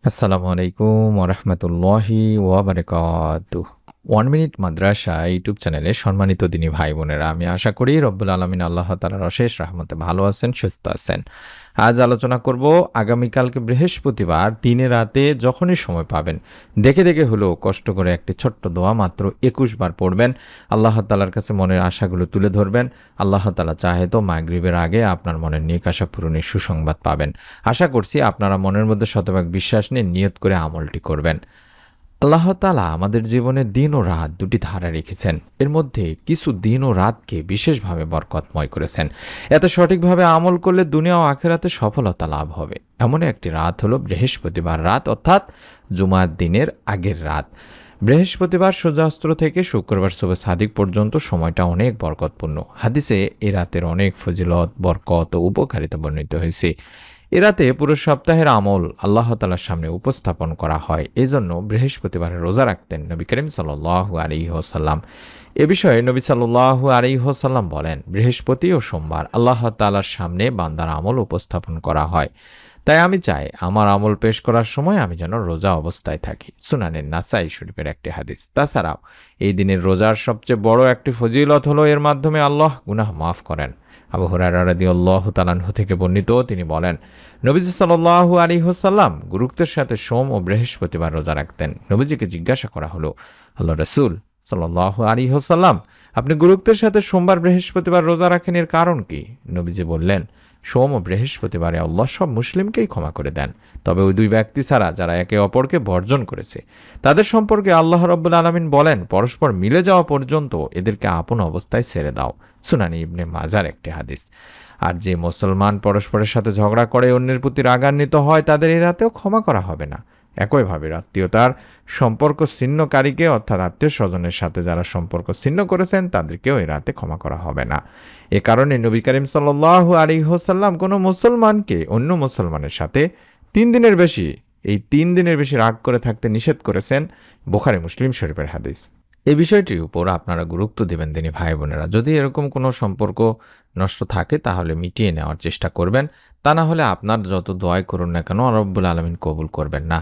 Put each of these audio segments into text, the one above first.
আসসালামু আলাইকুম ওরহমতুল্লাহি ওয়াবারাকাতুহ। 1 মিনিট মাদ্রাসা ইউটিউব চ্যানেলে সম্মানিত দিনী ভাই বোনেরা, আমি আশা করি রব্বুল আলমিন আল্লাহ তাআলার অশেষ রহমতে ভালো আছেন, সুস্থ আছেন। আজ আলোচনা করব আগামীকালকে বৃহস্পতিবার দিনে রাতে যখনই সময় পাবেন দেখে দেখে হলেও কষ্ট করে একটি ছোট্ট দোয়া মাত্র 21 বার পড়বেন। আল্লাহ তাআলার কাছে মনের আশাগুলো তুলে ধরবেন। আল্লাহ তাআলা চাহে তো মাগরিবের আগে আপনার মনের নেক আশা পূরণের সুসংবাদ পাবেন। আশা করছি আপনারা মনের মধ্যে শতভাগ বিশ্বাস নিয়ে নিয়ত করে আমলটি করবেন। আল্লাহ তাআলা আমাদের জীবনে দিন ও রাত দুটি ধারা রেখেছেন। এর মধ্যে কিছু দিন ও রাতকে বিশেষভাবে বরকতময় করেছেন। এতে সঠিকভাবে আমল করলে দুনিয়া ও আখিরাতে সফলতা লাভ হবে। এমন একটি রাত হলো বৃহস্পতিবার রাত, অর্থাৎ জুমার দিনের আগের রাত। বৃহস্পতিবার সূর্যাস্ত থেকে শুক্রবার শুভ সাদিক পর্যন্ত সময়টা অনেক বরকতপূর্ণ। হাদিসে এ রাতের অনেক ফজিলত, বরকত ও উপকারিতা বর্ণিত হয়েছে। এ রাতে পুরো সপ্তাহের আমল আল্লাহ তাআলার সামনে উপস্থাপন করা হয়। এজন্য বৃহস্পতিবারে রোজা রাখতেন নবী করিম সাল্লাল্লাহু আলাইহি ওয়াসাল্লাম। এ বিষয়ে নবী সাল্লাল্লাহু আলাইহি ওয়াসাল্লাম বলেন, বৃহস্পতি ও সোমবার আল্লাহ তাআলার সামনে বান্দার আমল উপস্থাপন করা হয়। তাই আমি চাই আমার আমল পেশ করার সময় আমি যেন রোজা অবস্থায় থাকি। সুনানে নাসাই শরীফের একটি হাদিস। তাছাড়াও এই দিনের রোজার সবচেয়ে বড় একটি ফজিলত হলো এর মাধ্যমে আল্লাহ গুনাহ মাফ করেন। আবু হুরায়রা রাদিয়াল্লাহু তাআলা আনহু থেকে বর্ণিত, তিনি বলেন, নবীজি সাল্লাল্লাহু আলাইহি ওয়াসাল্লাম গুরুত্বের সাথে সোম ও বৃহস্পতিবার রোজা রাখতেন। নবীজিকে জিজ্ঞাসা করা হলো, আল্লাহ রাসূল সাল্লাল্লাহু আলাইহি ওয়াসাল্লাম, আপনি গুরুত্বের সাথে সোমবার বৃহস্পতিবার রোজা রাখেন, এর কারণ কি? নবীজি বললেন, সোম ও বৃহস্পতিবারে আল্লাহ সব মুসলিমকেই ক্ষমা করে দেন, তবে ওই দুই ব্যক্তি ছাড়া যারা একে অপরকে বর্জন করেছে তাদের সম্পর্কে আল্লাহ রাব্বুল আলামিন বলেন, পরস্পর মিলে যাওয়া পর্যন্ত এদেরকে আপন অবস্থায় ছেড়ে দাও। সুনানি ইবনে মাজার একটি হাদিস। আর যে মুসলমান পরস্পরের সাথে ঝগড়া করে অন্যের প্রতি রাগান্বিত হয় তাদের এই রাতেও ক্ষমা করা হবে না। একইভাবে আত্মীয়তার সম্পর্ক ছিন্নকারীকে, অর্থাৎ আত্মীয় স্বজনের সাথে যারা সম্পর্ক ছিন্ন করেছেন তাদেরকেও এই রাতে ক্ষমা করা হবে না। এ কারণে নবী করিম সাল্লাল্লাহু আলাইহি ওয়াসাল্লাম কোনো মুসলমানকে অন্য মুসলমানের সাথে 3 দিনের বেশি রাগ করে থাকতে নিষেধ করেছেন। বুখারী মুসলিম শরীফের হাদিস। এই বিষয়টির উপর আপনারা গুরুত্ব দেবেন দিনী ভাই বোনেরা। যদি এরকম কোনো সম্পর্ক নষ্ট থাকে তাহলে মিটিয়ে নেওয়ার চেষ্টা করবেন। তা না হলে আপনার যত দোয়াই করুন না কেন রব্বুল আলামিন কবুল করবেন না।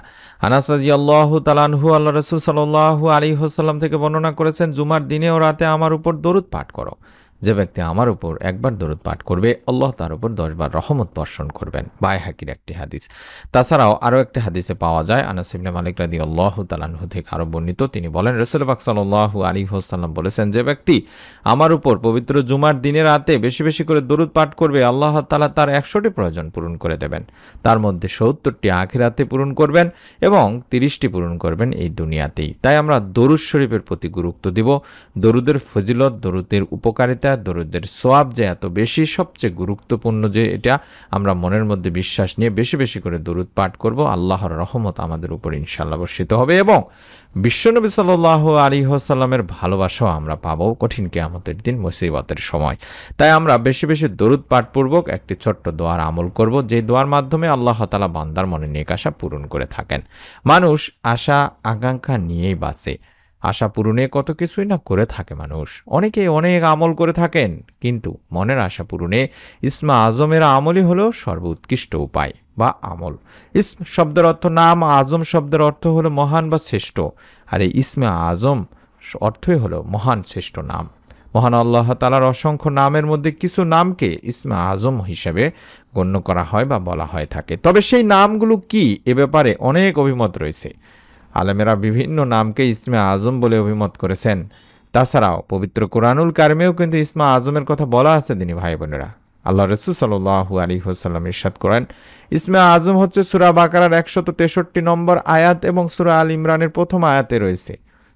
আনাস রাদিয়াল্লাহু তাআলা আনহু আল্লাহ রাসূল সাল্লাল্লাহু আলাইহি ওয়াসাল্লাম থেকে বর্ণনা করেছেন, জুমার দিনে ও রাতে আমার উপর দরুদ পাঠ করো। যে ব্যক্তি আমার উপর একবার দরুদ পাঠ করবে আল্লাহ তার উপর 10 বার রহমত বর্ষণ করবেন। বাইহাকির একটি হাদিস। তাছাড়াও আরও একটি হাদিসে পাওয়া যায়, আনাস ইবনে মালিক রাদিয়াল্লাহু তাআলা আনহু থেকে আরও বর্ণিত, তিনি বলেন, রাসূল পাক সাল্লাল্লাহু আলাইহি ওয়াসাল্লাম বলেছেন, যে ব্যক্তি আমার উপর পবিত্র জুমার দিনে রাতে বেশি বেশি করে দরুদ পাঠ করবে আল্লাহ তাআলা তার 100টি প্রয়োজন পূরণ করে দেবেন। তার মধ্যে 70টি আখিরাতে পূরণ করবেন এবং 30টি পূরণ করবেন এই দুনিয়াতেই। তাই আমরা দরুদ শরীফের প্রতি গুরুত্ব দিব। দরুদের ফজিলত, দরুদের উপকারিতা, দরুদের সওয়াব যে এত বেশি, সবচেয়ে গুরুত্বপূর্ণ যে এটা আমরা মনের মধ্যে বিশ্বাস নিয়ে বেশি বেশি করে দরুদ পাঠ করব, আল্লাহর রহমত আমাদের উপর ইনশাআল্লাহ বর্ষিত হবে এবং বিশ্বনবী সাল্লাল্লাহু আলাইহি ওয়াসাল্লামের ভালোবাসাও আমরা পাবো কঠিন কিয়ামতের দিন, মুসিবতের সময়। তাই আমরা বেশি বেশি দরুদ পাঠপূর্বক একটি ছোট্ট দোয়ার আমল করব, যে দোয়ার মাধ্যমে আল্লাহ তাআলা বান্দার মনে নেক আশা পূরণ করে থাকেন। মানুষ আশা আকাঙ্ক্ষা নিয়েই বাঁচে। আশা পূরণে কত কিছুই না করে থাকে মানুষ। অনেকে অনেক আমল করে থাকেন, কিন্তু মনের আশা পূরণে ইসমে আজমের আমলই হলো সর্বোৎকৃষ্ট উপায় বা আমল। ইসম শব্দের অর্থ নাম, আজম শব্দের অর্থ হলো মহান বা শ্রেষ্ঠ। আর এই ইসমে আজম অর্থই হলো মহান শ্রেষ্ঠ নাম। মহান আল্লাহ তাআলার অসংখ্য নামের মধ্যে কিছু নামকে ইসমে আজম হিসেবে গণ্য করা হয় বা বলা হয়ে থাকে। তবে সেই নামগুলো কি, এ ব্যাপারে অনেক অভিমত রয়েছে। আলেমেরা বিভিন্ন নামকে ইসমে আজম বলে অভিমত করেছেন। তাছাড়াও পবিত্র কোরআনুল কারিমেও কিন্তু ইসমে আজমের কথা বলা আছে দিনী ভাই বোনেরা। আল্লাহ রাসূল সাল্লাল্লাহু আলাইহি ওয়াসাল্লাম ইরশাদ করেন, ইসমে আজম হচ্ছে সূরা বাকারার 163 নম্বর আয়াত এবং সূরা আল ইমরানের প্রথম আয়াতে রয়েছে।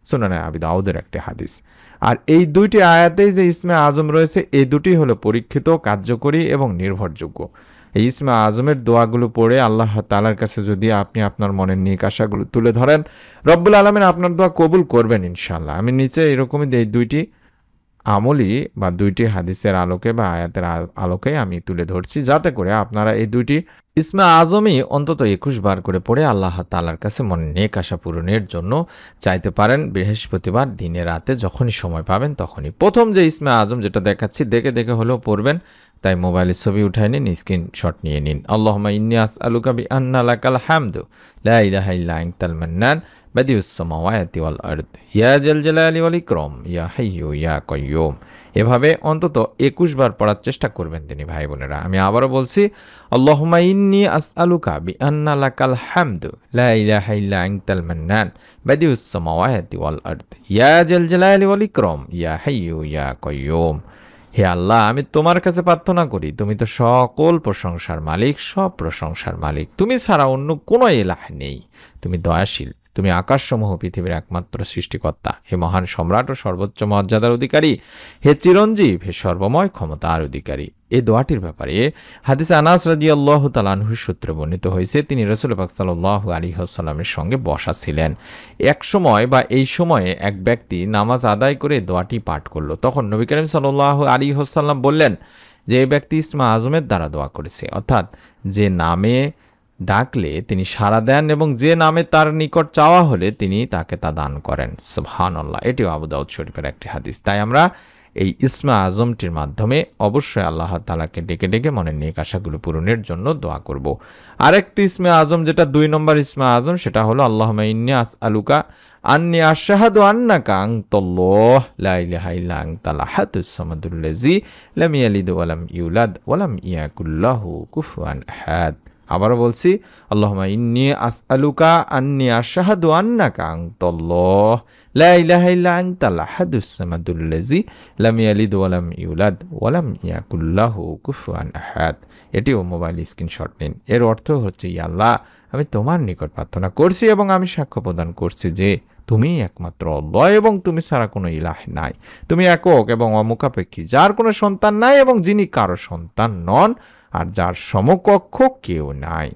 সুনানে আবি দাউদের একটি হাদিস। আর এই দুইটি আয়াতেই যে ইসমে আজম রয়েছে, এই দুটি হলো পরীক্ষিত, কার্যকরী এবং নির্ভরযোগ্য। এই ইসমে আজমের দোয়াগুলো পড়ে আল্লাহ তাআলার কাছে যদি আপনি আপনার মনের নেক আশাগুলো তুলে ধরেন, রব্বুল আলামিন আপনার দোয়া কবুল করবেন ইনশাআল্লাহ। আমি নিচে এরকমই এই দুইটি আমলি বা দুইটি হাদিসের আলোকে বা আয়াতের আলোকে আমি তুলে ধরছি, যাতে করে আপনারা এই দুইটি ইসমে আজমই অন্তত 21 বার করে পড়ে আল্লাহ তাআলার কাছে মনের নেক আশা পূরণের জন্য চাইতে পারেন। বৃহস্পতিবার দিনে রাতে যখনই সময় পাবেন তখনই প্রথম যে ইসমে আজম যেটা দেখাচ্ছি দেখে দেখে হলেও পড়বেন। তাই মোবাইলের ছবি উঠায় নিন, স্ক্রিনশট নিয়ে নিন। আল্লাহুম্মা ইন্নী আসআলুকা বিআন্না লাকাল হামদু লা ইলাহা ইল্লা আনতাল মান্নান বাদিউস সামাওয়াতি ওয়াল আরদ ইয়া জাল জালালি ওয়াল ইকরাম ইয়া হাইয়্যু ইয়া কাইয়্যুম। এভাবে অন্তত ২১ বার পড়ার চেষ্টা করবেন তিনি ভাই বোনেরা। আমি আবারও বলছি, আল্লাহুম্মা ইন্নী আসআলুকা বিআন্না লাকাল হামদু লা ইলাহা ইল্লা আনতাল মান্নান বাদিউস সামাওয়াতি ওয়াল আরদ ইয়া জাল জালালি ওয়াল ইকরাম ইয়া হাইয়্যু ইয়া কাইয়্যুম। হে আল্লাহ, আমি তোমার কাছে প্রার্থনা করি, তুমি তো সকল প্রশংসার মালিক, সব প্রশংসার মালিক। তুমি ছাড়া অন্য কোনো ইলাহ নেই। তুমি দয়াশীল, তুমি আকাশসমূহ পৃথিবীর একমাত্র সৃষ্টিকর্তা। হে মহান সম্রাট ও সর্বোচ্চ মর্যাদার অধিকারী, হে চিরঞ্জীব, হে সর্বময় ক্ষমতার অধিকারী। এই দোয়াটির ব্যাপারে হাদিসে আনাস রাদিয়াল্লাহু তাআলা আনহু সূত্রে বর্ণিত হয়েছে, তিনি রাসূল পাক সাল্লাল্লাহু আলাইহি ওয়াসাল্লামের সঙ্গে বসা ছিলেন। এক সময় বা এই সময়ে এক ব্যক্তি নামাজ আদায় করে দোয়াটি পাঠ করল। তখন নবী করিম সাল্লাল্লাহু আলাইহি ওয়াসাল্লাম বললেন যে এই ব্যক্তি ইসমে আজমের দ্বারা দোয়া করেছে, অর্থাৎ যে নামে ডাকলে তিনি সাড়া দেন এবং যে নামে তার নিকট চাওয়া হলে তিনি তাকে তা দান করেন। সুবহানাল্লাহ। এটিও আবু দাউদ শরীফের একটি হাদিস। তাই আমরা এই ইসমে আজমটির মাধ্যমে অবশ্যই আল্লাহ তাআলাকে ডেকে ডেকে মনের নেক আশাগুলো পূরণের জন্য দোয়া করব। আরেকটি ইসমে আজম, যেটা ২ নম্বর ইসমে আজম, সেটা হলো আল্লাহুম্মা ইন্নী আসআলুকা আন্নী আশহাদু আন্নাকা আনতাল্লাহ লা ইলাহা ইল্লা আনতাল আহাদুস সামাদুল্লাযী লাম ইয়ালিদ ওয়া লাম ইউলাদ ওয়া লাম ইয়াকুল লাহু কুফুয়ান আহাদ। আবারও বলছি, আল্লাহুম্মা ইন্নী আসআলুকা আন্নী আশহাদু আন্নাকা আনতাল্লাহ লা ইলাহা ইল্লা আনতাল আহাদুস সামাদুল্লাযী লাম ইয়ালিদ ওয়া লাম ইউলাদ ওয়া লাম ইয়াকুল লাহু কুফুয়ান আহাদ। এটিও মোবাইল স্ক্রিনশট নিন। এর অর্থ হচ্ছে, ইয়া আল্লাহ, আমি তোমার নিকট প্রার্থনা করছি এবং আমি সাক্ষ্য প্রদান করছি যে তুমিই একমাত্র আল্লাহ এবং তুমি ছাড়া কোনো ইলাহ নাই। তুমি একক এবং অমুখাপেক্ষী, যার কোনো সন্তান নাই এবং যিনি কারো সন্তান নন, আর যার সমকক্ষ কেউ নাই।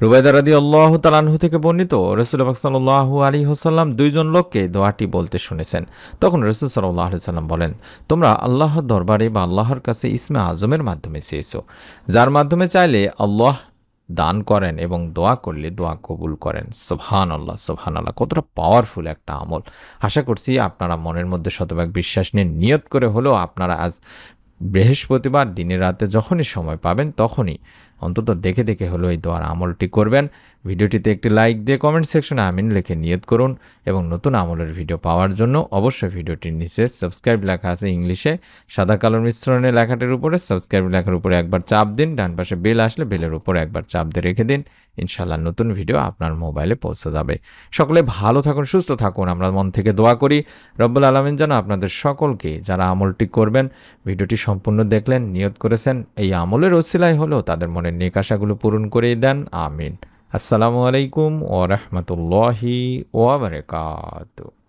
রুবায়দা রাদিয়াল্লাহু তাআলা আনহু থেকে বর্ণিত, রাসূল পাক সাল্লাল্লাহু আলাইহি ওয়াসাল্লাম ২ জন লোককে দোয়াটি বলতে শুনেছেন। তখন রাসূল সাল্লাল্লাহু আলাইহি ওয়াসাল্লাম বলেন, তোমরা আল্লাহর দরবারে বা আল্লাহর কাছে ইসমে আজমের মাধ্যমে চেয়েছো, যার মাধ্যমে চাইলে আল্লাহ দান করেন এবং দোয়া করলে দোয়া কবুল করেন। সুবহানাল্লাহ, সুবহানাল্লাহ। কতটা পাওয়ারফুল একটা আমল। আশা করছি আপনারা মনের মধ্যে শতভাগ বিশ্বাস নিয়ে নিয়ত করে হলেও আপনারা আজ বৃহস্পতিবার দিনে রাতে যখনই সময় পাবেন তখনই অন্তত দেখে দেখে হলো এই দোয়ার আমলটি করবেন। ভিডিওটিতে একটি লাইক দিয়ে কমেন্ট সেকশনে আমিন লিখে নিয়ত করুন এবং নতুন আমলের ভিডিও পাওয়ার জন্য অবশ্যই ভিডিওটির নিচে সাবস্ক্রাইব লেখা আছে ইংলিশে সাদা কালোর মিশ্রণে লেখাটির উপরে সাবস্ক্রাইব লেখার উপরে একবার চাপ দিন। ডান পাশে বেল আসলে বেলের উপরে একবার চাপ দিয়ে রেখে দিন। ইনশাআল্লাহ নতুন ভিডিও আপনার মোবাইলে পৌঁছে যাবে। সকলে ভালো থাকুন, সুস্থ থাকুন। আমরা মন থেকে দোয়া করি রব্বুল আলামিন যেন আপনাদের সকলকে, যারা আমলটি করবেন, ভিডিওটি সম্পূর্ণ দেখলেন, নিয়ত করেছেন, এই আমলের ওসিলায় হলেও তাদের মনের নেক আশাগুলো পূরণ করেই দেন। আমিন। আসসালামু আলাইকুম ওয়া রাহমাতুল্লাহি ওয়া বারাকাতুহু।